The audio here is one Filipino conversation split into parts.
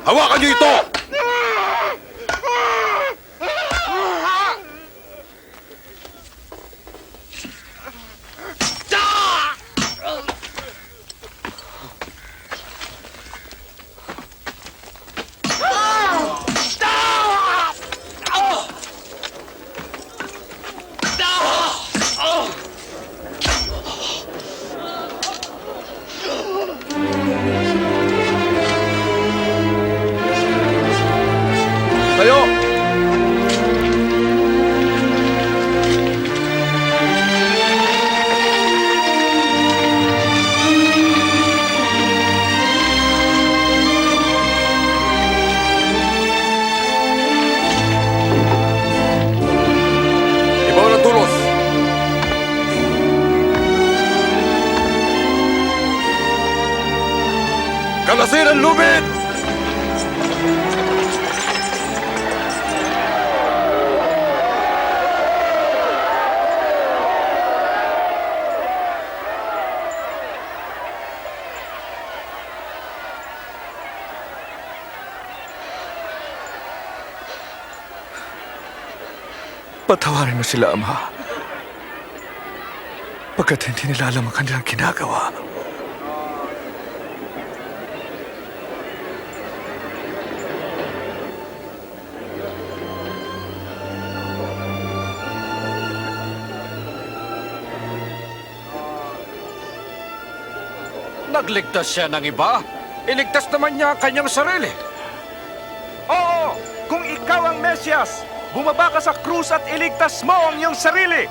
Hawakan niyo ito! Tayo! Ibaw ng tulos! Kalasin ang lubid! Patawarin mo sila, Ama. Pagkat hindi nila alam ang kanilang ginagawa. Nagligtas siya ng iba. Iligtas naman niya ang kanyang sarili. Oo! Kung ikaw ang Mesyas, bumaba ka sa krus at iligtas mo ang iyong sarili!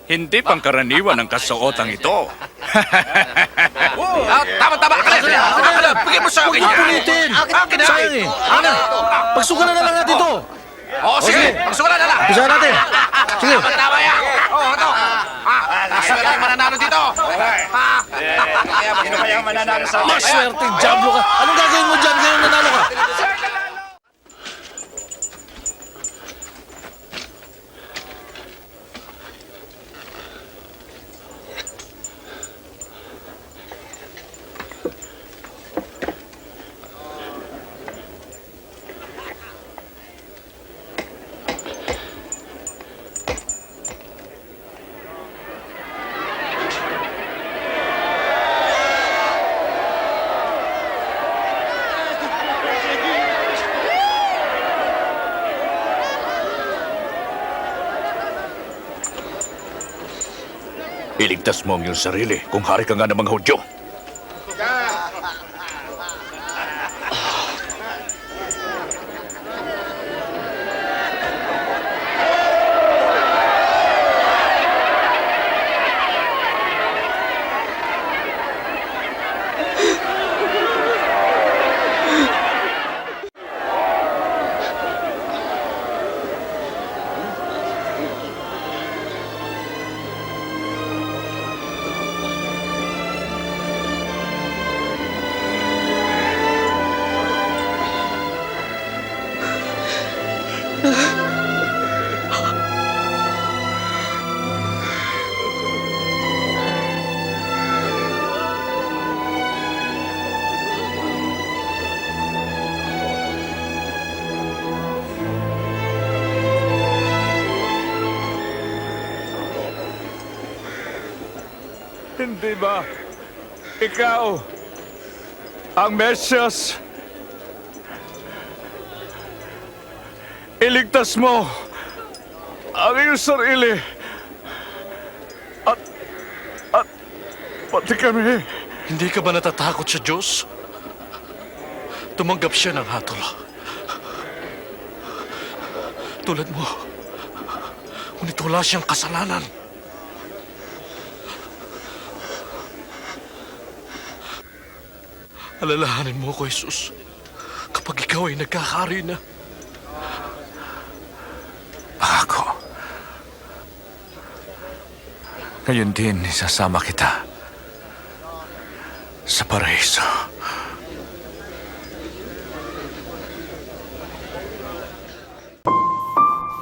Hindi pangkaraniwan ang kasuotang ito. Tama-tama! Bigay mo sa akin yan! Ulitin! Akin na! Sayang eh. Pagsugalan na lang natin ito. Oo, sige! Pagsugalan na lang! Umpisa natin. Sige. Tama yan! Oo, ito! Swerte ang mananalo dito! Sino kaya ang mananalo sa Maswerte, Diablo ka. Anong gagawin mo dyan ngayon nanalo ka? Iligtas mo ang iyong sarili kung hari ka nga ng mga Hudyo. Hindi ba ikaw ang Mesyas? Iligtas mo ang iyong sarili at pati kami. Hindi ka ba natatakot sa Diyos? Tumanggap siya ng hatol. Tulad mo. Ngunit wala siyang kasalanan. Alalahanin mo ako, Jesus, kapag ikaw ay nagkakari na. Ako. Ngayon din, isasama kita sa paraiso.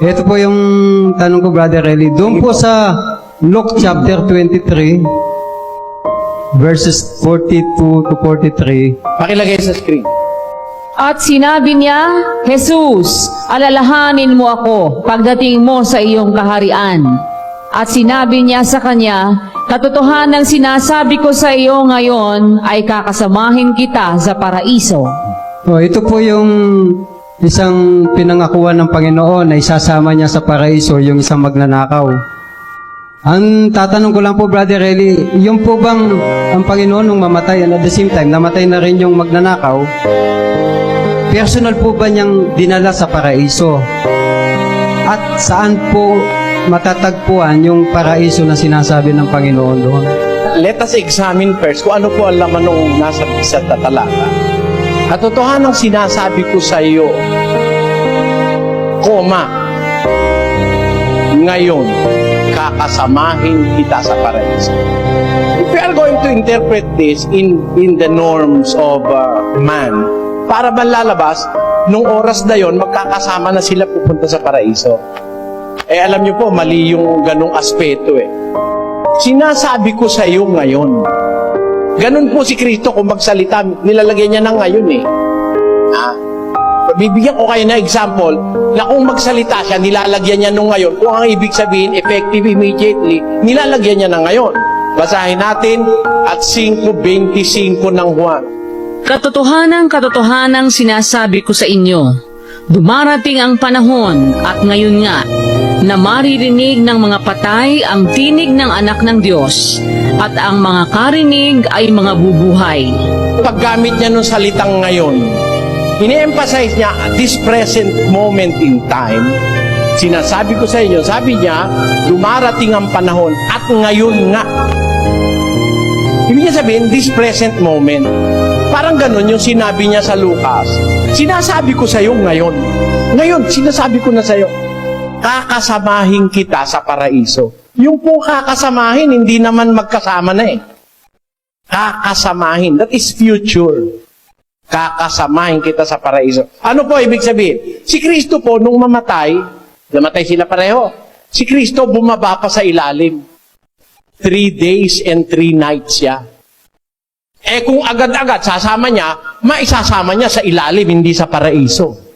Ito po yung tanong ko, Brother Eli. Doon po sa Luke chapter 23, verses 42 to 43. Pakilagay sa screen. At sinabi niya, Jesus, alalahanin mo ako pagdating mo sa iyong kaharian. At sinabi niya sa kanya, katotohanang sinasabi ko sa iyo ngayon ay kakasamahin kita sa paraiso. Ito po yung isang pinangakuan ng Panginoon na isasama niya sa paraiso yung isang magnanakaw. Ang tatanong ko lang po, Brother Eli, yung po bang ang Panginoon nung mamatay and at the same time namatay na rin yung magnanakaw, personal po ba niyang dinala sa paraiso? At saan po matatagpuan yung paraiso na sinasabi ng Panginoon doon? Let us examine first kung ano po ang laman nung nasa sa talata. Katotohanang sinasabi ko sa iyo, ngayon, kakasamahin kita sa paraiso. If we are going to interpret this in the norms of man, para ba lalabas, nung oras na yon, magkakasama na sila pupunta sa paraiso. Alam niyo po, mali yung ganong aspeto Sinasabi ko sa iyo ngayon. Ganun po si Kristo kung magsalita, nilalagyan niya ng ngayon Bibigyan ko kayo na example na kung magsalita siya, nilalagyan niya nung ngayon. Kung ang ibig sabihin, effective immediately, nilalagyan niya ng ngayon. Basahin natin at 5:25 ng Juan. Katotohanang sinasabi ko sa inyo, dumarating ang panahon at ngayon nga, na maririnig ng mga patay ang tinig ng anak ng Diyos, at ang mga karinig ay mga bubuhay. Paggamit niya nung salitang ngayon, ini-emphasize niya this present moment in time. Sinasabi ko sa inyo, sabi niya, dumarating ang panahon at ngayon nga. Ibig niya sabihin, this present moment. Parang ganun yung sinabi niya sa Lucas. Sinasabi ko sa iyo ngayon. Ngayon, sinasabi ko na sa iyo, kakasamahin kita sa paraiso. Yung po kakasamahin, hindi naman magkasama na Kakasamahin, that is future. Kakasamahin kita sa paraiso. Ano po ibig sabihin? Si Kristo po, nung namatay sila pareho. Si Kristo bumaba pa sa ilalim. 3 days and 3 nights siya. Kung agad-agad sasama niya, maisasama niya sa ilalim, hindi sa paraiso.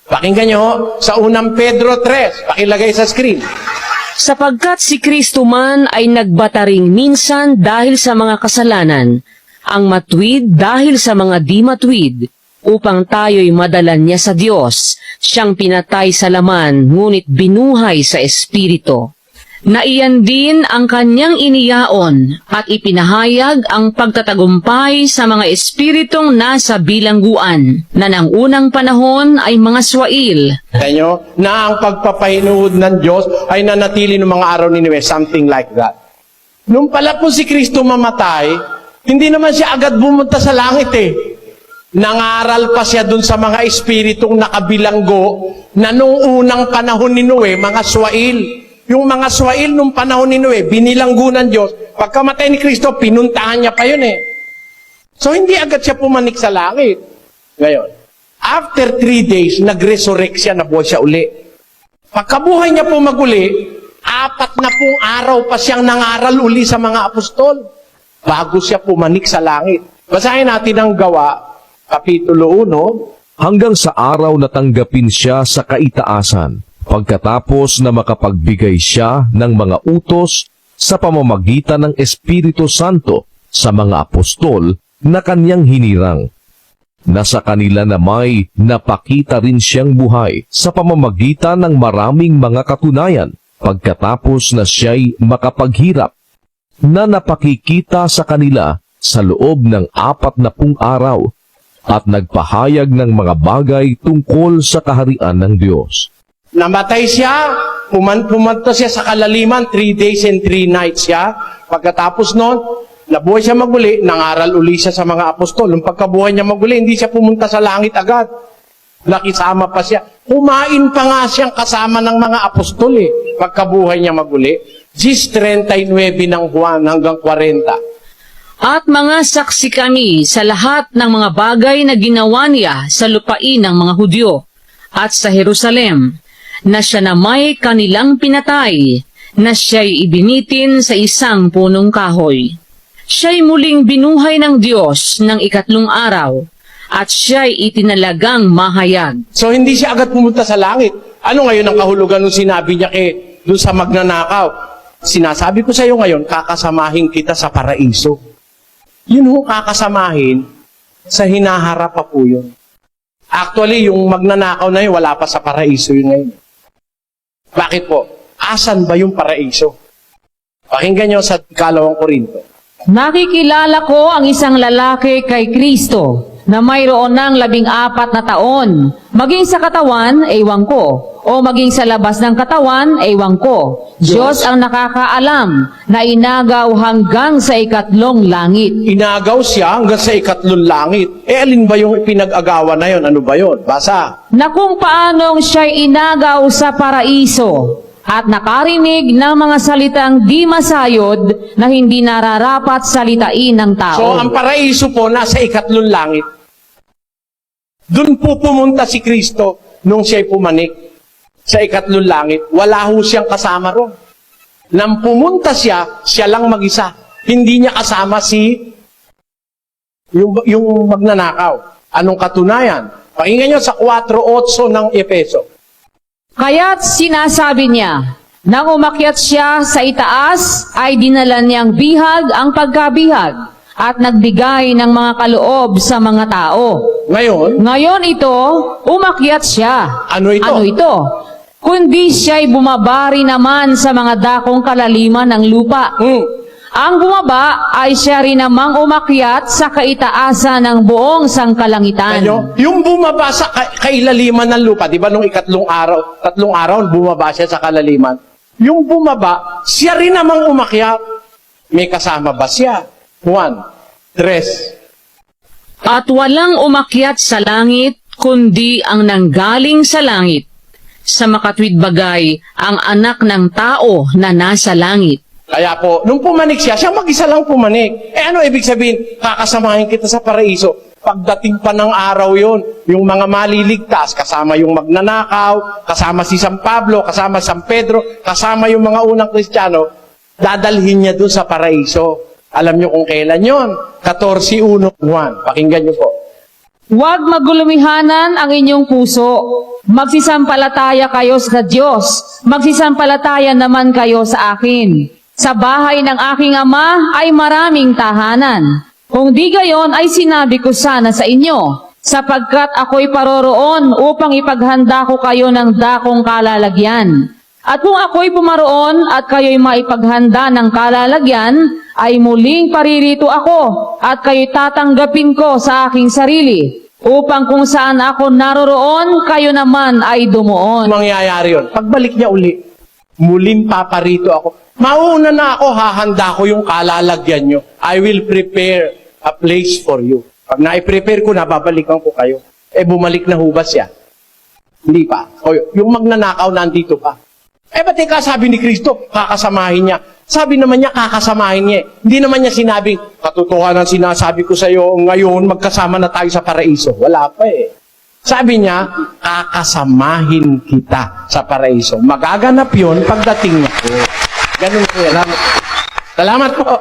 Pakinggan nyo, sa unang Pedro 3, pakilagay sa screen. Sapagkat si Kristo man ay nagbataring minsan dahil sa mga kasalanan, ang matwid dahil sa mga di matwid, upang tayo'y madalan niya sa Diyos, siyang pinatay sa laman, ngunit binuhay sa Espiritu. Na iyan din ang kanyang iniyaon at ipinahayag ang pagtatagumpay sa mga espiritong nasa bilangguan, na ng unang panahon ay mga swail. Tanyo, na ang pagpapahinuhod ng Diyos ay nanatili ng mga araw ni Noe, something like that. Nung pala po si Kristo mamatay, hindi naman siya agad bumunta sa langit Nangaral pa siya dun sa mga espiritong nakabilanggo na nung unang panahon ni Noe, mga swail. Yung mga swail nung panahon ni Noe, binilanggo ng Diyos. Pagkamatay ni Kristo, pinuntahan niya pa yun So, hindi agad siya pumanik sa langit. Ngayon, after 3 days, nag-resurrect siya, nabuhay siya uli. Pagkabuhay niya po maguli, 4 na pong araw pa siyang nangaral uli sa mga apostol bago siya pumanik sa langit. Basahin natin ang Gawa, Kapitulo 1. Hanggang sa araw na tanggapin siya sa kaitaasan, pagkatapos na makapagbigay siya ng mga utos sa pamamagitan ng Espiritu Santo sa mga apostol na kanyang hinirang. Na sa kanila na may napakita rin siyang buhay sa pamamagitan ng maraming mga katunayan pagkatapos na siya'y makapaghirap, na napakikita sa kanila sa loob ng 40 araw at nagpahayag ng mga bagay tungkol sa kaharian ng Diyos. Namatay siya, pumunta siya sa kalaliman, 3 days and 3 nights siya. Pagkatapos nun, nabuhay siya maguli, nangaral uli siya sa mga apostol. Nung pagkabuhay niya maguli, hindi siya pumunta sa langit agad. Nakisama pa siya. Kumain pa nga siyang kasama ng mga apostol pagkabuhay niya maguli. Gis 39 ng Juan hanggang 40. At mga saksi kami sa lahat ng mga bagay na ginawa niya sa lupain ng mga Hudyo at sa Jerusalem, na siya na may kanilang pinatay, na siya'y ibinitin sa isang punong kahoy. Siya'y muling binuhay ng Diyos ng 3 araw, at siya'y itinalagang mahayag. So hindi siya agad pumunta sa langit. Ano ngayon ang kahulugan nung sinabi niya doon sa magnanakaw? Sinasabi ko sa iyo ngayon, kakasamahin kita sa paraiso. Yun ho, kakasamahin, sa hinaharap pa po yun. Actually, yung magnanakaw na yun, wala pa sa paraiso yun ngayon. Bakit po? Asan ba yung paraiso? Pakinggan nyo sa 2 Korinto. Nakikilala ko ang isang lalaki kay Kristo na mayroon ng 14 na taon. Maging sa katawan, ewan ko. O maging sa labas ng katawan, ewan ko. Diyos ang nakakaalam na inagaw hanggang sa 3 langit. Inagaw siya hanggang sa 3 langit. Alin ba yung pinag-agawan na yun? Ano ba yun? Basa. Na kung paanong siya'y inagaw sa paraiso at nakarinig ng mga salitang di masayod na hindi nararapat salitain ng tao. So, ang paraiso po nasa 3 langit. Doon po pumunta si Kristo nung siya'y pumanik sa 3 langit. Wala ho siyang kasama ron. Nang pumunta siya, siya lang mag-isa. Hindi niya kasama yung magnanakaw. Anong katunayan? Pakinggan niyo sa 4:8 ng Efeso. Kaya't sinasabi niya, nang umakyat siya sa itaas, ay dinala niyang bihag ang pagkabihag at nagbigay ng mga kaloob sa mga tao. Ngayon ito, umakyat siya. Ano ito? Kundi siya'y bumabari naman sa mga dakong kalaliman ng lupa. Ang bumaba ay siya rin namang umakyat sa kaitaasan ng buong sangkalangitan. Yung bumaba sa kailaliman ng lupa, di ba nung 3 araw, bumaba siya sa kalaliman. Yung bumaba, siya rin namang umakyat. May kasama ba siya? 1:3. At walang umakyat sa langit, kundi ang nanggaling sa langit. Sa makatwid bagay, ang anak ng tao na nasa langit. Kaya po, nung pumanik siya, siya mag-isa lang pumanik. Ano ibig sabihin? Kakasamahin kita sa paraiso. Pagdating pa ng araw yon, yung mga maliligtas, kasama yung magnanakaw, kasama si San Pablo, kasama San Pedro, kasama yung mga unang Kristiyano, dadalhin niya doon sa paraiso. Alam niyo kung kailan yon? 14:1. Pakinggan niyo po. Huwag magulumihanan ang inyong puso. Magsisampalataya kayo sa Diyos. Magsisampalataya naman kayo sa akin. Sa bahay ng aking ama ay maraming tahanan. Kung di gayon ay sinabi ko sana sa inyo, sapagkat ako'y paroroon upang ipaghanda ko kayo ng dakong kalalagyan. At kung ako'y pumaroon at kayo'y maipaghanda ng kalalagyan, ay muling paririto ako at kayo'y tatanggapin ko sa aking sarili, upang kung saan ako naroroon, kayo naman ay dumuon. Mangyayari yun. Pagbalik niya uli, muling paparito ako. Mauna na ako, hahanda ko yung kalalagyan nyo. I will prepare a place for you. Pag na-prepare ko na, babalikan ko kayo. Bumalik na hubas siya. Hindi pa. O, yung magnanakaw nandito pa. Ba't sabi ni Kristo, kakasamahin niya? Sabi naman niya, kakasamahin niya. Hindi naman niya sinabing, katotohanan sinasabi ko sa iyo, ngayon magkasama na tayo sa paraiso. Wala pa Sabi niya, kakasamahin kita sa paraiso. Magaganap yun pagdating niya po. Ganun po. Salamat po.